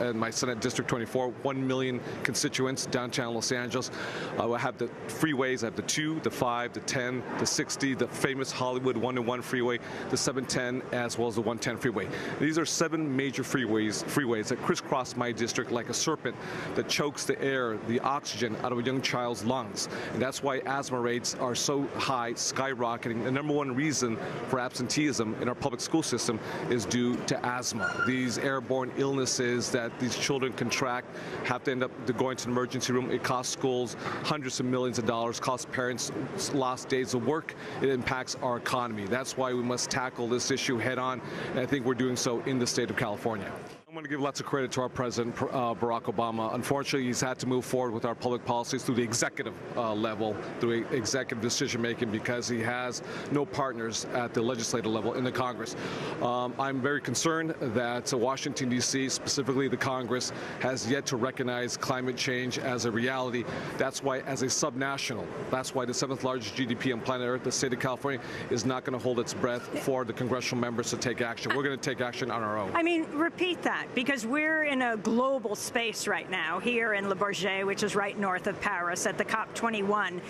in my Senate District 24, 1 million constituents downtown Los Angeles. I have the freeways. I have the 2, the 5, the 10, the 60, the famous Hollywood 101 freeway, the 710, as well as the 110 freeway. These are 7 major freeways that crisscross my district like a serpent that chokes the air, the oxygen out of a young child's lungs. And that's why asthma rates are so high, skyrocketing. The number one reason for absenteeism in our public school system is due to asthma. These airborne illnesses that these children contract have to end up going to the emergency room. It costs schools hundreds of millions of dollars, costs parents lost days of work. It impacts our economy. That's why we must tackle this issue head on, and I think we're doing so in the state of California. I want to give lots of credit to our President, Barack Obama. Unfortunately, he's had to move forward with our public policies through the executive level, through executive decision-making, because he has no partners at the legislative level in the Congress. I'm very concerned that Washington, D.C., specifically the Congress, has yet to recognize climate change as a reality. That's why, as a subnational, that's why the 7th largest GDP on planet Earth, the state of California, is not going to hold its breath for the congressional members to take action. We're going to take action on our own. I mean, repeat that. Because we're in a global space right now, here in Le Bourget, which is right north of Paris, at the COP21.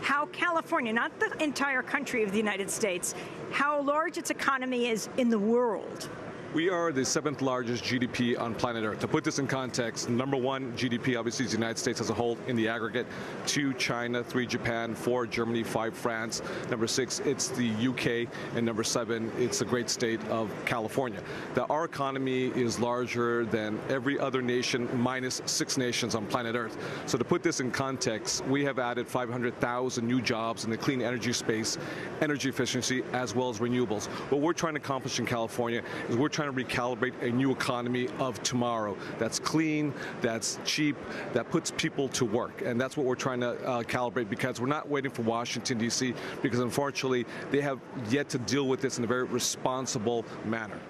How California, not the entire country of the United States, how large its economy is in the world. We are the 7th largest GDP on planet Earth. To put this in context, number 1 GDP obviously is the United States as a whole in the aggregate, 2 China, 3 Japan, 4 Germany, 5 France, number 6 it's the UK, and number 7 it's the great state of California. Our economy is larger than every other nation minus 6 nations on planet Earth. So to put this in context, we have added 500,000 new jobs in the clean energy space, energy efficiency, as well as renewables. What we're trying to accomplish in California is we're trying to recalibrate a new economy of tomorrow that's clean, that's cheap, that puts people to work. And that's what we're trying to calibrate, because we're not waiting for Washington, D.C., because unfortunately they have yet to deal with this in a very responsible manner.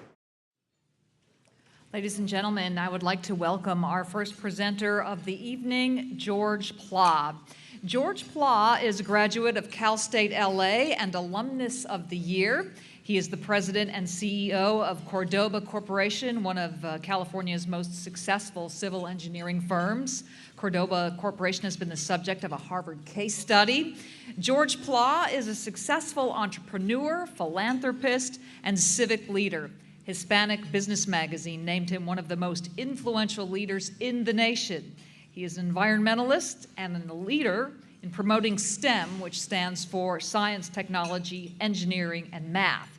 Ladies and gentlemen, I would like to welcome our first presenter of the evening, George Pla. George Pla is a graduate of Cal State LA and Alumnus of the Year. He is the president and CEO of Cordoba Corporation, one of California's most successful civil engineering firms. Cordoba Corporation has been the subject of a Harvard case study. George Pla is a successful entrepreneur, philanthropist, and civic leader. Hispanic Business Magazine named him one of the most influential leaders in the nation. He is an environmentalist and a leader in promoting STEM, which stands for Science, Technology, Engineering, and Math.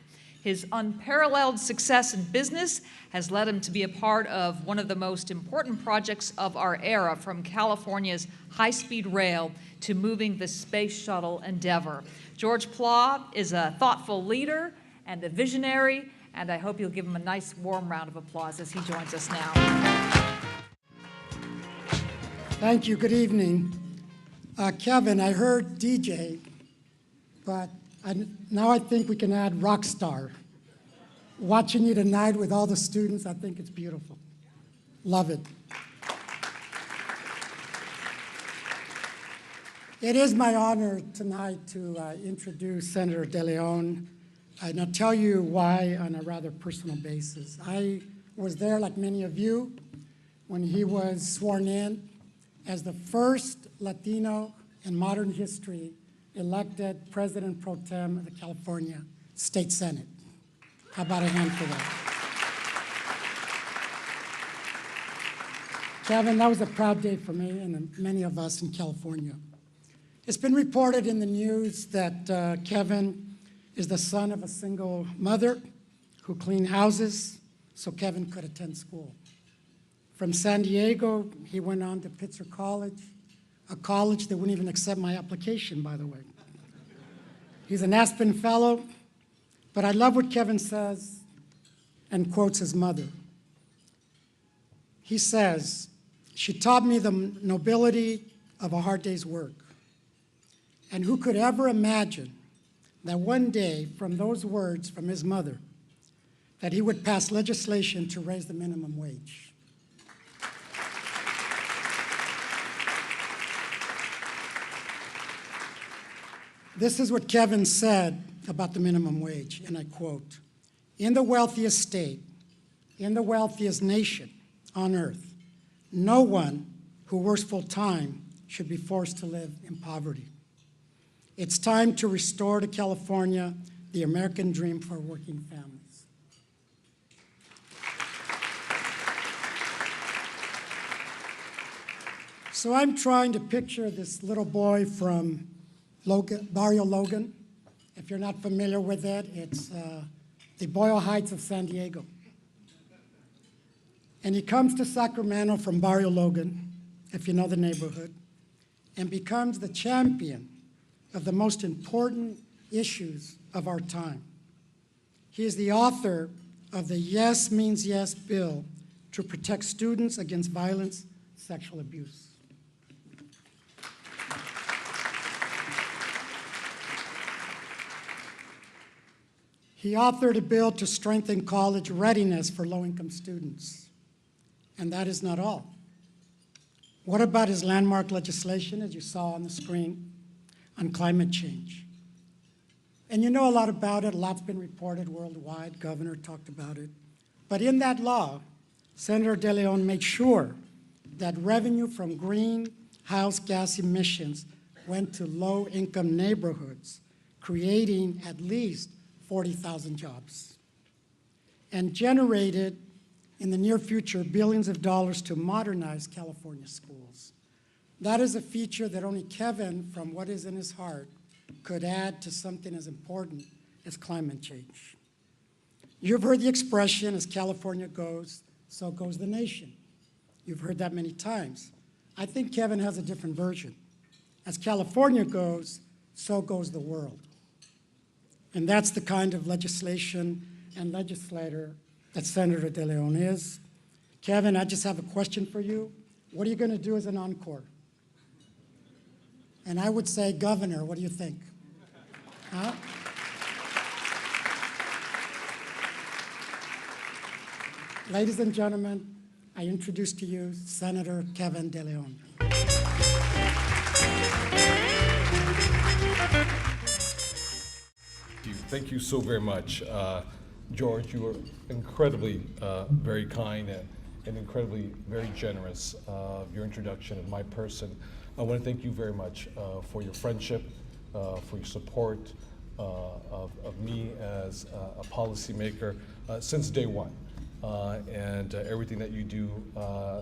His unparalleled success in business has led him to be a part of one of the most important projects of our era, from California's high-speed rail to moving the Space Shuttle Endeavor. George Pla is a thoughtful leader and a visionary, and I hope you'll give him a nice warm round of applause as he joins us now. Thank you. Good evening. Kevin, I heard DJ, but now I think we can add rock star. Watching you tonight with all the students, I think it's beautiful. Love it. It is my honor tonight to introduce Senator De León, and I'll tell you why on a rather personal basis. I was there, like many of you, when he was sworn in as the first Latino in modern history elected President Pro Tem of the California State Senate. How about a hand for that? Kevin, that was a proud day for me and many of us in California. It's been reported in the news that Kevin is the son of a single mother who cleaned houses so Kevin could attend school. From San Diego, he went on to Pitzer College, a college that wouldn't even accept my application, by the way. He's an Aspen Fellow, but I love what Kevin says and quotes his mother. He says, "She taught me the nobility of a hard day's work. And who could ever imagine that one day, from those words from his mother, that he would pass legislation to raise the minimum wage?" This is what Kevin said about the minimum wage, and I quote, "In the wealthiest state, in the wealthiest nation on earth, No one who works full-time should be forced to live in poverty. It's time to restore to California the American dream for working families. So I'm trying to picture this little boy from Barrio Logan. If you're not familiar with it, it's the Boyle Heights of San Diego. And he comes to Sacramento from Barrio Logan, if you know the neighborhood, and becomes the champion of the most important issues of our time. He is the author of the Yes Means Yes bill to protect students against violence, sexual abuse. He authored a bill to strengthen college readiness for low-income students. And that is not all. What about his landmark legislation, as you saw on the screen, on climate change? And you know a lot about it. A lot's been reported worldwide. Governor talked about it. But in that law, Senator De León made sure that revenue from greenhouse gas emissions went to low-income neighborhoods, creating at least 40,000 jobs, and generated in the near future billions of dollars to modernize California schools. That is a feature that only Kevin, from what is in his heart, could add to something as important as climate change. You've heard the expression, as California goes, so goes the nation. You've heard that many times. I think Kevin has a different version. As California goes, so goes the world. And that's the kind of legislation and legislator that Senator De León is. Kevin, I just have a question for you. What are you going to do as an encore? And I would say, Governor, what do you think? Huh? Ladies and gentlemen, I introduce to you Senator Kevin De León. Thank you so very much. George, you were incredibly very kind and incredibly very generous of your introduction of my person. I want to thank you very much for your friendship, for your support of me as a policymaker since day one, and everything that you do,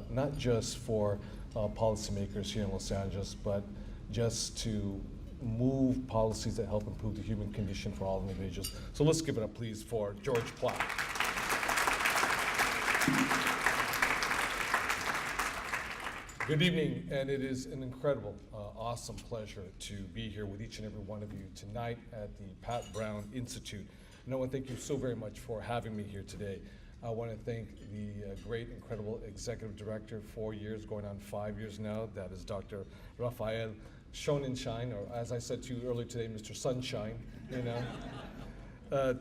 not just for policymakers here in Los Angeles, but just to move policies that help improve the human condition for all individuals. So let's give it up, please, for George Plow. Good evening, and it is an incredible, awesome pleasure to be here with each and every one of you tonight at the Pat Brown Institute. And I want to thank you so very much for having me here today. I want to thank the great, incredible executive director, 4 years, going on 5 years now. That is Dr. Rafael Shonenshine, or as I said to you earlier today, Mr. Sunshine, you know.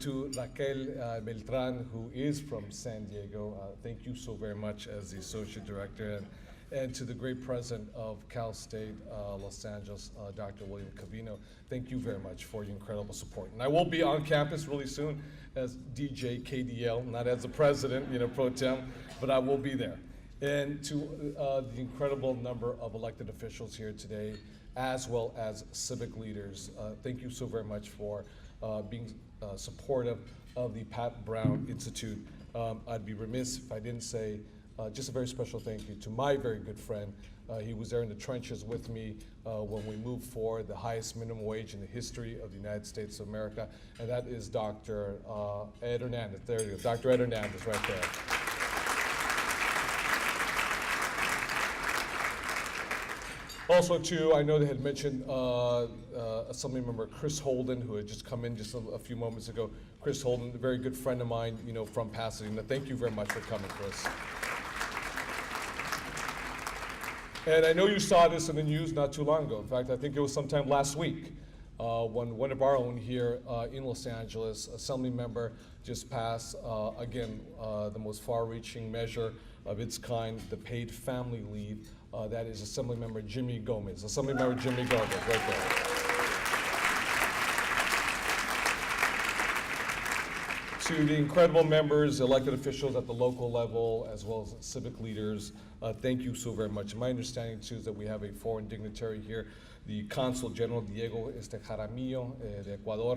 To Raquel Beltran, who is from San Diego, thank you so very much as the Associate Director, and to the great President of Cal State Los Angeles, Dr. William Cavino, thank you very much for your incredible support. And I will be on campus really soon as DJ KDL, not as the President, you know, pro tem, but I will be there. And to the incredible number of elected officials here today, as well as civic leaders, thank you so very much for being supportive of the Pat Brown Institute. I'd be remiss if I didn't say just a very special thank you to my very good friend. He was there in the trenches with me when we moved forward the highest minimum wage in the history of the United States of America, and that is Dr. Ed Hernandez. There you go, Dr. Ed Hernandez right there. Also, too, I know they had mentioned Assemblymember Chris Holden, who had just come in just a few moments ago. Chris Holden, a very good friend of mine, you know, from Pasadena. Thank you very much for coming, Chris. And I know you saw this in the news not too long ago. In fact, I think it was sometime last week when one of our own here in Los Angeles, Assemblymember, just passed, again, the most far-reaching measure of its kind, the paid family leave. That is Assemblymember Jimmy Gomez. Assemblymember Jimmy Gomez, right there. To the incredible members, elected officials at the local level, as well as civic leaders, thank you so very much. My understanding too is that we have a foreign dignitary here, the Consul General Diego Jaramillo de Ecuador,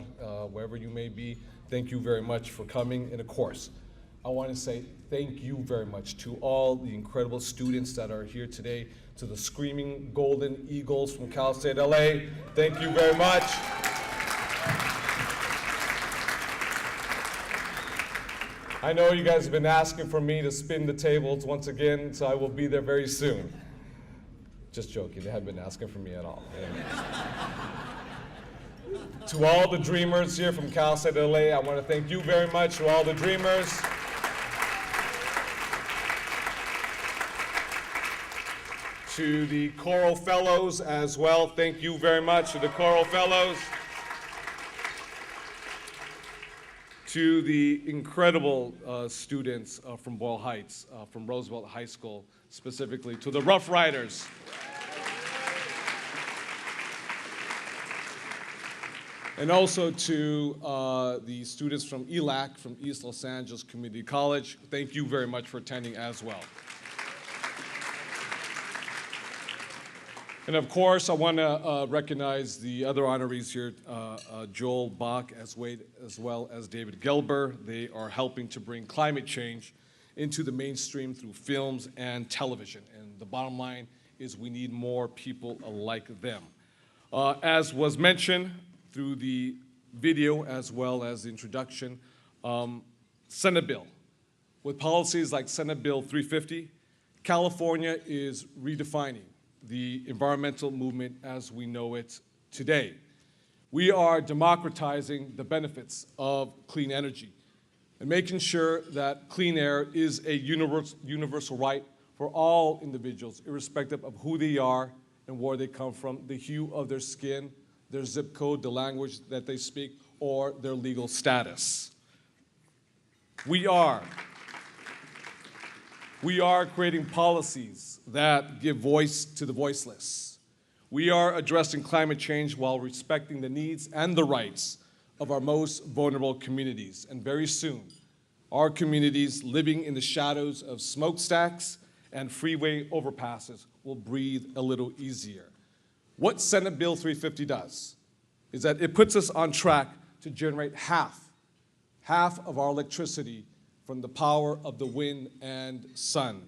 wherever you may be. Thank you very much for coming. And of course, I want to say thank you very much to all the incredible students that are here today, to the Screaming Golden Eagles from Cal State LA. Thank you very much. I know you guys have been asking for me to spin the tables once again, so I will be there very soon. Just joking, they haven't been asking for me at all. To all the dreamers here from Cal State LA, I want to thank you very much, to all the dreamers. To the Choral Fellows as well, thank you very much to the Choral Fellows. To the incredible students from Boyle Heights, from Roosevelt High School, specifically to the Rough Riders. And also to the students from ELAC, from East Los Angeles Community College. Thank you very much for attending as well. And of course, I want to recognize the other honorees here, Joel Bach, as well as David Gelber. They are helping to bring climate change into the mainstream through films and television. And the bottom line is we need more people like them. As was mentioned through the video as well as the introduction, Senate bill. With policies like Senate Bill 350, California is redefining the environmental movement as we know it today. We are democratizing the benefits of clean energy and making sure that clean air is a universal right for all individuals, irrespective of who they are and where they come from, the hue of their skin, their zip code, the language that they speak, or their legal status. We are creating policies that give voice to the voiceless. We are addressing climate change while respecting the needs and the rights of our most vulnerable communities. And very soon, our communities living in the shadows of smokestacks and freeway overpasses will breathe a little easier. What Senate Bill 350 does is that it puts us on track to generate half of our electricity from the power of the wind and sun.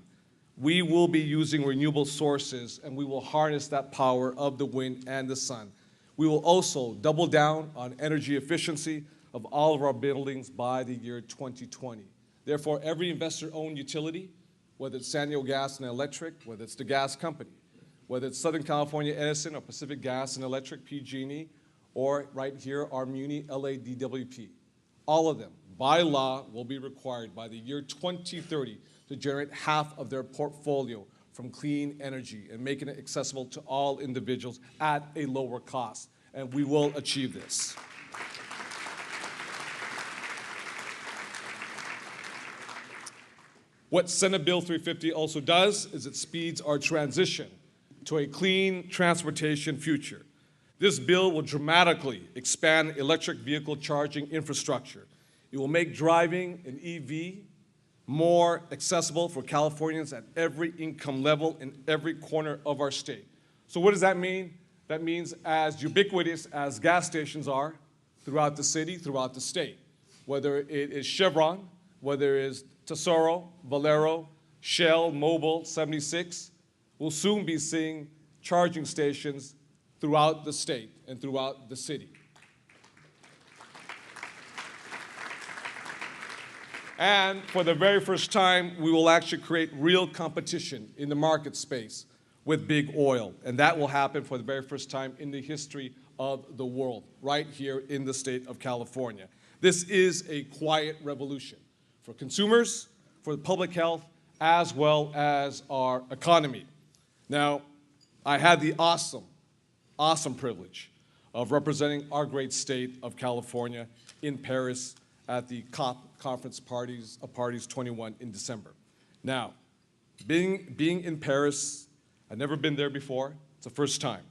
We will be using renewable sources, and we will harness that power of the wind and the sun. We will also double down on energy efficiency of all of our buildings by the year 2020. Therefore, every investor-owned utility, whether it's San Diego Gas and Electric, whether it's the gas company, whether it's Southern California Edison or Pacific Gas and Electric, PG&E, or right here, our Muni LADWP, all of them, by law, will be required by the year 2030 to generate half of their portfolio from clean energy and making it accessible to all individuals at a lower cost. And we will achieve this. What Senate Bill 350 also does is it speeds our transition to a clean transportation future. This bill will dramatically expand electric vehicle charging infrastructure. It will make driving an EV more accessible for Californians at every income level in every corner of our state. So what does that mean? That means as ubiquitous as gas stations are throughout the city, throughout the state, whether it is Chevron, whether it is Tesoro, Valero, Shell, Mobil, 76, we'll soon be seeing charging stations throughout the state and throughout the city. And for the very first time, we will actually create real competition in the market space with big oil. And that will happen for the very first time in the history of the world, right here in the state of California. This is a quiet revolution for consumers, for public health, as well as our economy. Now, I had the awesome privilege of representing our great state of California in Paris at the COP conference parties 21 in December. Now, being in Paris, I've never been there before. It's the first time.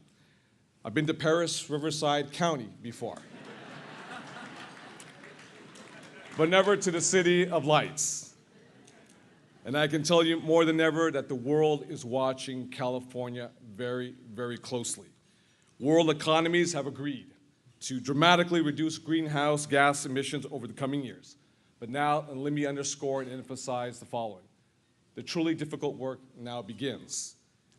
I've been to Paris, Riverside County before. but never to the city of lights. And I can tell you more than ever that the world is watching California very, very closely. World economies have agreed to dramatically reduce greenhouse gas emissions over the coming years. But now, and let me underscore and emphasize the following. The truly difficult work now begins.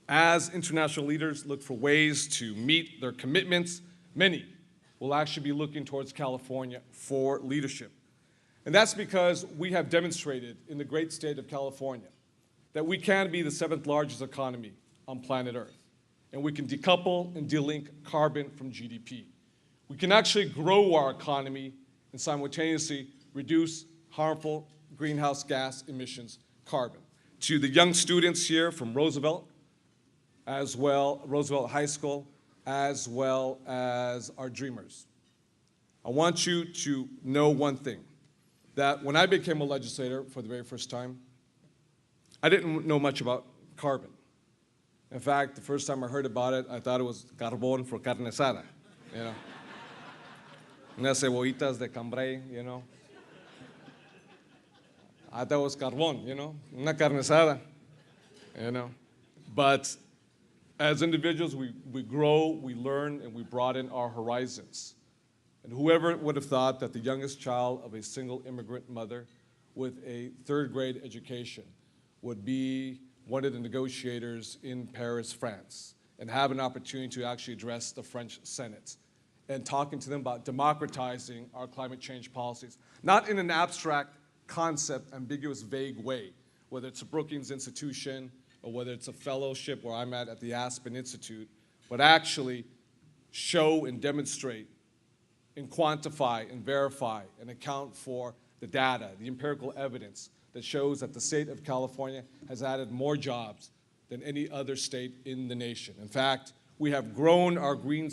As international leaders look for ways to meet their commitments, many will actually be looking towards California for leadership. And that's because we have demonstrated in the great state of California that we can be the 7th largest economy on planet Earth. And we can decouple and delink carbon from GDP. We can actually grow our economy and simultaneously reduce harmful greenhouse gas emissions, carbon. To the young students here from Roosevelt High School, as well as our dreamers, I want you to know one thing, that when I became a legislator for the very first time, I didn't know much about carbon. In fact, the first time I heard about it, I thought it was carbón for carne asada, you know. Unas cebollitas de cambray, you know. I thought it was carbón, you know, una carne asada, you know. But as individuals, we grow, we learn, and we broaden our horizons. And whoever would have thought that the youngest child of a single immigrant mother with a 3rd grade education would be one of the negotiators in Paris, France, and have an opportunity to actually address the French Senate and talking to them about democratizing our climate change policies, not in an abstract concept, ambiguous, vague way, whether it's a Brookings Institution or whether it's a fellowship where I'm at the Aspen Institute, but actually show and demonstrate and quantify and verify and account for the data, the empirical evidence that shows that the state of California has added more jobs than any other state in the nation. In fact, we have grown our green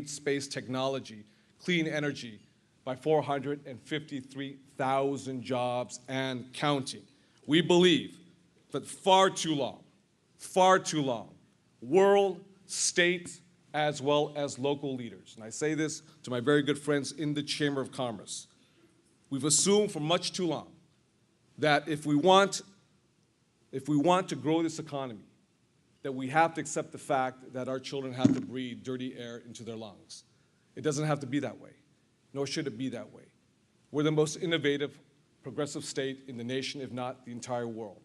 space technology, clean energy, by 453,000 jobs and counting. We believe that far too long, world, state, as well as local leaders, and I say this to my very good friends in the Chamber of Commerce, we've assumed for much too long that if we want to grow this economy, that we have to accept the fact that our children have to breathe dirty air into their lungs. It doesn't have to be that way, nor should it be that way. We're the most innovative, progressive state in the nation, if not the entire world.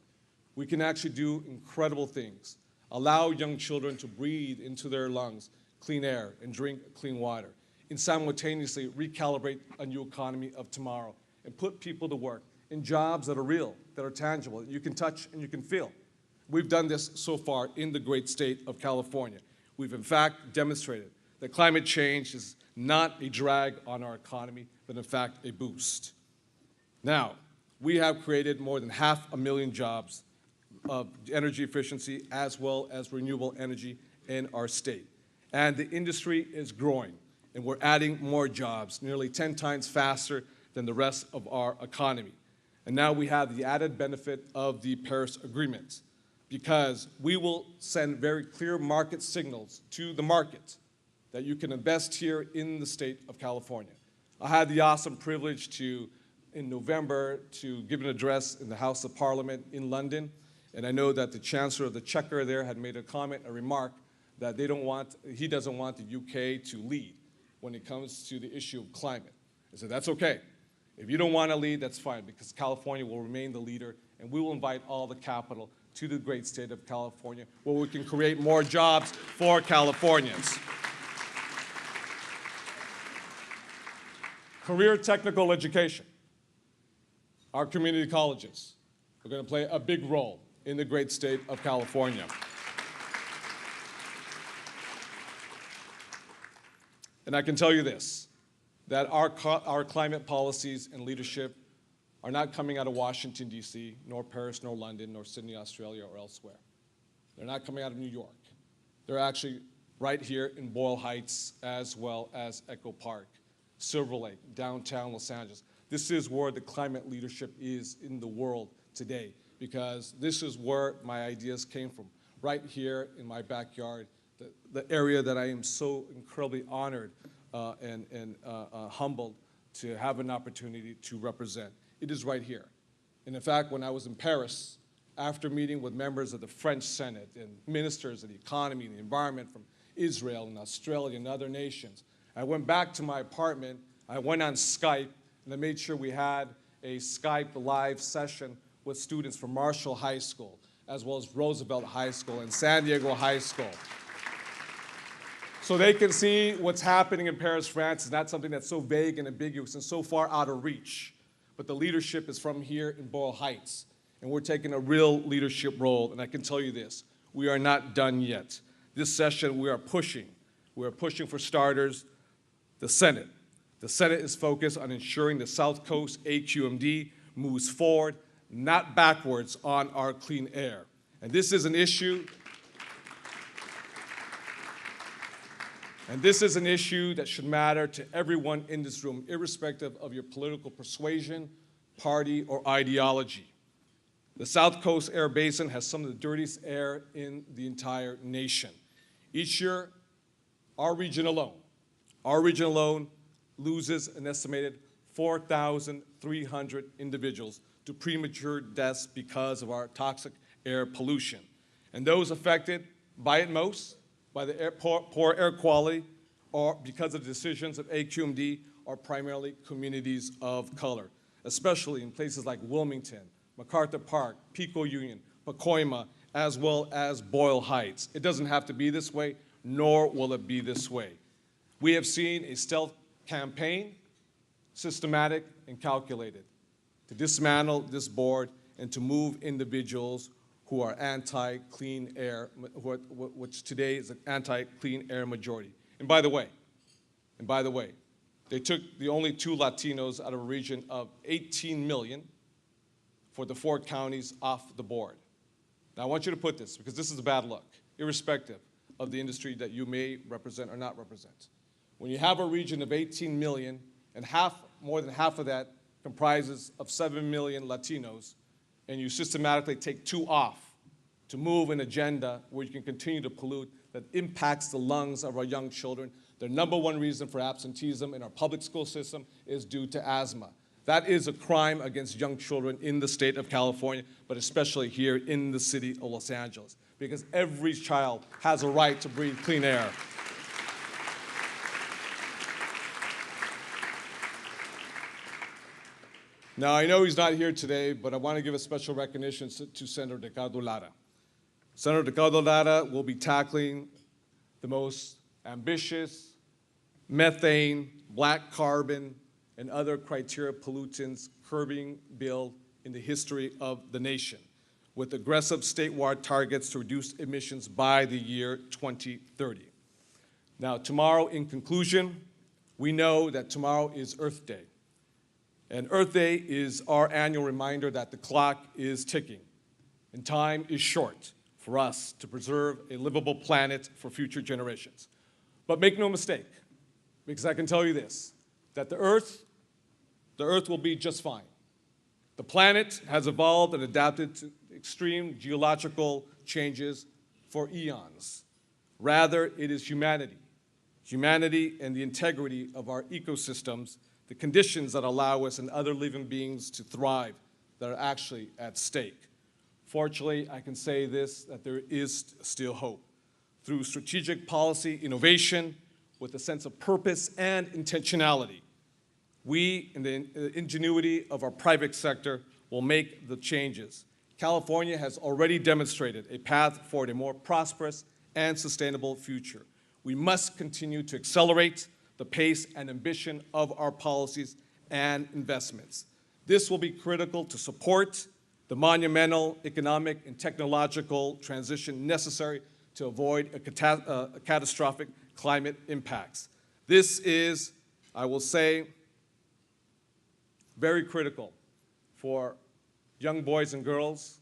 We can actually do incredible things. Allow young children to breathe into their lungs clean air and drink clean water, and simultaneously recalibrate a new economy of tomorrow and put people to work in jobs that are real, that are tangible, that you can touch and you can feel. We've done this so far in the great state of California. We've in fact demonstrated that climate change is not a drag on our economy, but in fact a boost. Now, we have created more than 500,000 jobs of energy efficiency as well as renewable energy in our state. And the industry is growing, and we're adding more jobs, nearly 10 times faster than the rest of our economy. And now we have the added benefit of the Paris Agreement, because we will send very clear market signals to the market that you can invest here in the state of California. I had the awesome privilege to, in November, to give an address in the House of Parliament in London, and I know that the Chancellor of the Exchequer there had made a comment, a remark, that he doesn't want the UK to lead when it comes to the issue of climate. I said, that's okay. If you don't want to lead, that's fine, because California will remain the leader, and we will invite all the capital to the great state of California, where we can create more jobs for Californians. Career technical education. Our community colleges are going to play a big role in the great state of California. And I can tell you this, that our climate policies and leadership are not coming out of Washington, D.C., nor Paris, nor London, nor Sydney, Australia, or elsewhere. They're not coming out of New York. They're actually right here in Boyle Heights, as well as Echo Park, Silver Lake, downtown Los Angeles. This is where the climate leadership is in the world today, because this is where my ideas came from, right here in my backyard, the area that I am so incredibly honored and humbled to have an opportunity to represent. It is right here. And in fact, when I was in Paris, after meeting with members of the French Senate and ministers of the economy and the environment from Israel and Australia and other nations, I went back to my apartment, I went on Skype, and I made sure we had a Skype live session with students from Marshall High School, as well as Roosevelt High School and San Diego High School. So they can see what's happening in Paris, France. It's not something that's so vague and ambiguous and so far out of reach. But the leadership is from here in Boyle Heights, and we're taking a real leadership role. And I can tell you this, we are not done yet. This session, we are pushing. We are pushing for starters, the Senate. The Senate is focused on ensuring the South Coast AQMD moves forward, not backwards on our clean air. And this is an issue that should matter to everyone in this room, irrespective of your political persuasion, party, or ideology. The South Coast Air Basin has some of the dirtiest air in the entire nation. Each year, our region alone loses an estimated 4,300 individuals to premature deaths because of our toxic air pollution. And those affected by it most, by the poor air quality, or because of the decisions of AQMD, are primarily communities of color, especially in places like Wilmington, MacArthur Park, Pico Union, Pacoima, as well as Boyle Heights. It doesn't have to be this way, nor will it be this way. We have seen a stealth campaign, systematic and calculated, to dismantle this board and to move individuals who are anti-clean air, which today is an anti-clean air majority. And by the way, they took the only 2 Latinos out of a region of 18 million for the 4 counties off the board. Now I want you to put this, because this is a bad look, irrespective of the industry that you may represent or not represent. When you have a region of 18 million and more than half of that comprises of 7 million Latinos, and you systematically take 2 off to move an agenda where you can continue to pollute that impacts the lungs of our young children. The #1 reason for absenteeism in our public school system is due to asthma. That is a crime against young children in the state of California, but especially here in the city of Los Angeles, because every child has a right to breathe clean air. Now, I know he's not here today, but I want to give a special recognition to Senator Ricardo Lara. Senator Ricardo Lara will be tackling the most ambitious methane, black carbon, and other criteria pollutants curbing bill in the history of the nation, with aggressive statewide targets to reduce emissions by the year 2030. Now, tomorrow, in conclusion, we know that tomorrow is Earth Day. And Earth Day is our annual reminder that the clock is ticking and time is short for us to preserve a livable planet for future generations. But make no mistake, because I can tell you this, that the Earth will be just fine. The planet has evolved and adapted to extreme geological changes for eons. Rather, it is humanity and the integrity of our ecosystems, the conditions that allow us and other living beings to thrive, that are actually at stake. Fortunately, I can say this, that there is still hope. Through strategic policy innovation, with a sense of purpose and intentionality, we, in the ingenuity of our private sector, will make the changes. California has already demonstrated a path for a more prosperous and sustainable future. We must continue to accelerate the pace and ambition of our policies and investments. This will be critical to support the monumental economic and technological transition necessary to avoid a catastrophic climate impacts. This is, I will say, very critical for young boys and girls,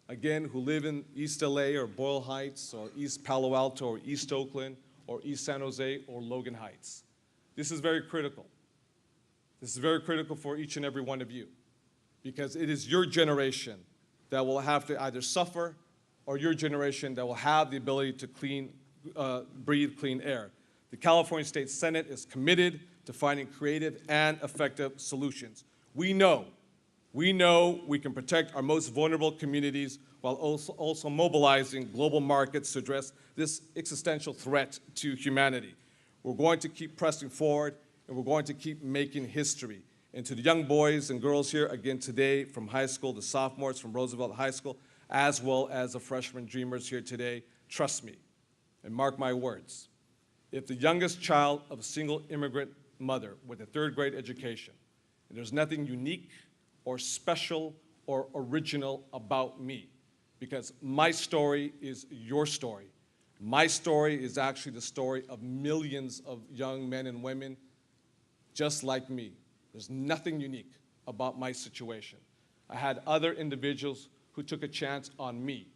again, who live in East LA or Boyle Heights or East Palo Alto or East Oakland or East San Jose or Logan Heights. This is very critical. This is very critical for each and every one of you, because it is your generation that will have to either suffer or your generation that will have the ability to breathe clean air. The California State Senate is committed to finding creative and effective solutions. We know we can protect our most vulnerable communities while also mobilizing global markets to address this existential threat to humanity. We're going to keep pressing forward, and we're going to keep making history. And to the young boys and girls here, again today, from high school, the sophomores from Roosevelt High School, as well as the freshman dreamers here today, trust me, and mark my words, if the youngest child of a single immigrant mother with a third-grade education, and there's nothing unique or special or original about me, because my story is your story. My story is actually the story of millions of young men and women just like me. There's nothing unique about my situation. I had other individuals who took a chance on me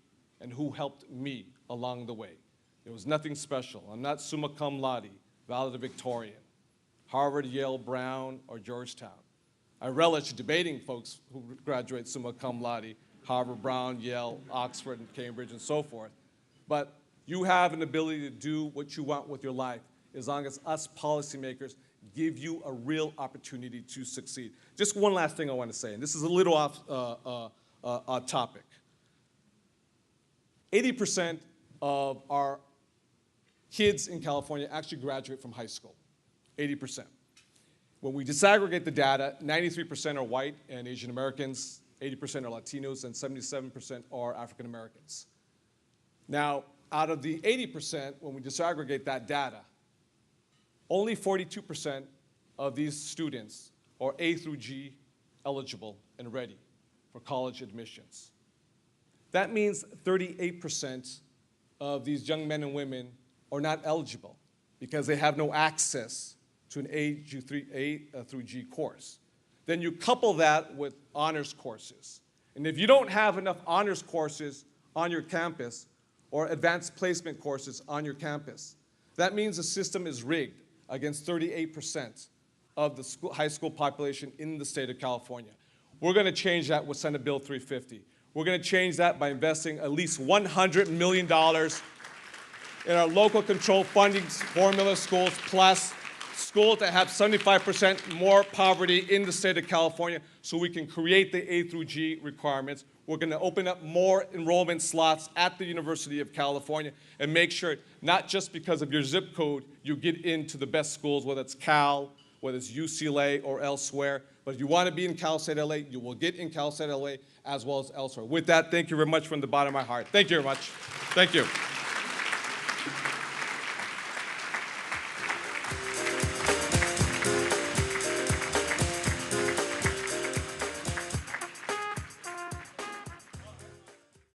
and who helped me along the way. There was nothing special. I'm not summa cum laude, valedictorian, Harvard, Yale, Brown, or Georgetown. I relish debating folks who graduate summa cum laude, Harvard, Brown, Yale, Oxford, and Cambridge, and so forth. But you have an ability to do what you want with your life as long as us policymakers give you a real opportunity to succeed. Just one last thing I want to say, and this is a little off topic. 80% of our kids in California actually graduate from high school, 80%. When we disaggregate the data, 93% are white and Asian Americans, 80% are Latinos, and 77% are African Americans. Now, out of the 80%, when we disaggregate that data, only 42% of these students are A through G eligible and ready for college admissions. That means 38% of these young men and women are not eligible because they have no access to an A through G course. Then you couple that with honors courses. And if you don't have enough honors courses on your campus or advanced placement courses on your campus, that means the system is rigged against 38% of the high school population in the state of California. We're going to change that with Senate Bill 350. We're going to change that by investing at least $100 million in our local control funding formula schools, plus schools that have 75% more poverty in the state of California, so we can create the A through G requirements. We're going to open up more enrollment slots at the University of California and make sure, not just because of your zip code, you get into the best schools, whether it's Cal, whether it's UCLA or elsewhere. But if you want to be in Cal State LA, you will get in Cal State LA as well as elsewhere. With that, thank you very much from the bottom of my heart. Thank you very much. Thank you.